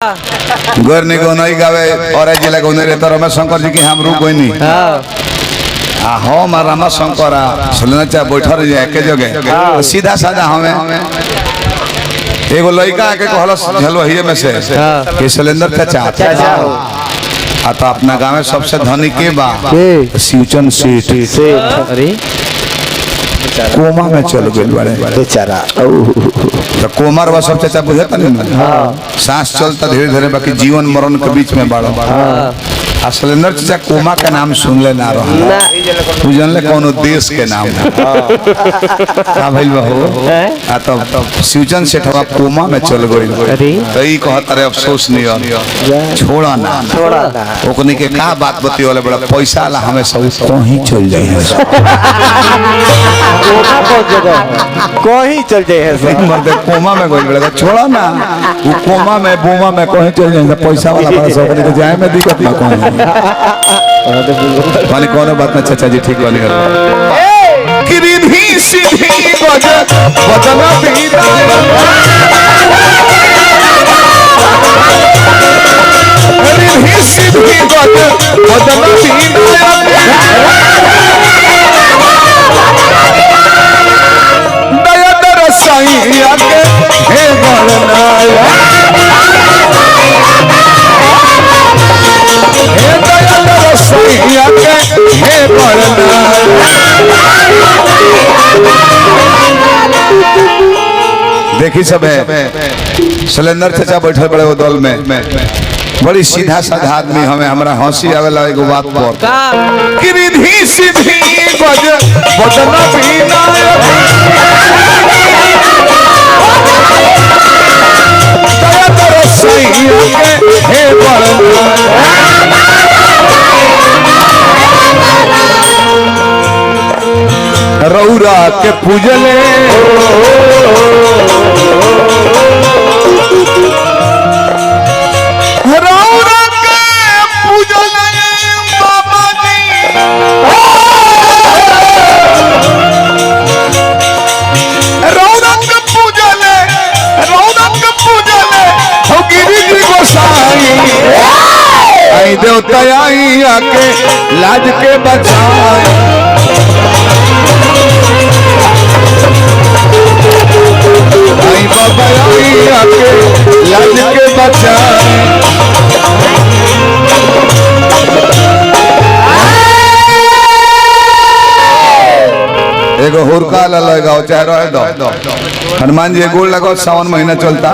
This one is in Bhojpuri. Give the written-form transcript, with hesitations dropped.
गोर निगो नहीं गावे और जिला को नहीं तो रमेश शंकर जी की हम रुक कोई नहीं हाँ मार रामा शंकर सुनना चाहे बैठा रही एक जगह सीधा साधा हमें एगो लड़का के कहलस झलवहिए में से कि सिलेंडर चाचा आ तो अपना गांव में सबसे धनी के बा सिंचन सीट अरे कोमा में चल गए बड़े बेचारा तो कोमर व सब चाचा बुझे सांस चलता धीरे धीरे बाकी जीवन मरण के बीच में बड़ा सिलेंडर चाचा कोमा का नाम सुन ले ना रहा तू जान ले कौन देश के नाम का भइल बहू आ तो सिंचन सेठ कोमा में चल गई तो ई कहत रे अफसोस नहीं छोड़ा ना ओकनी के का बात बतियोले बड़ा पैसा ला हमें सब कहीं चल जाए कहीं चल जाए मर्द कोमा में कोई बड़ा छोड़ा ना वो कोमा में बोमा में कहीं चल जाए पैसा वाला बड़ा सब के जाए में दिक्कत ना कोई माने कोनो बात ना चाचा जी ठीक वाली गिरिधी सीधी बजना बीता गिरिधी सीधी बजना बीता दया दर साईं आके हे गणनाया हे दया दर साईं आके हे गणनाया देखी सब सिलेंडर चाचा बैठे बड़े दल में बड़ी सीधा साधा आदमी हमें हमरा हंसी आवेला एगो बात पर गिरिधी सीधी बजना बीना दया दर साईं आके हे रौरा के पूजले रौरा के पूजले बाबा जी रौरा के पूजले हो गिरिजी गोसाई आई देवता आई आके लाज के बचाए आई बाबा आई आके लाज के बचाए एगो हुरका लगाओ चाहे रहे दो हनुमान जी गोल लगाओ सावन महीना चलता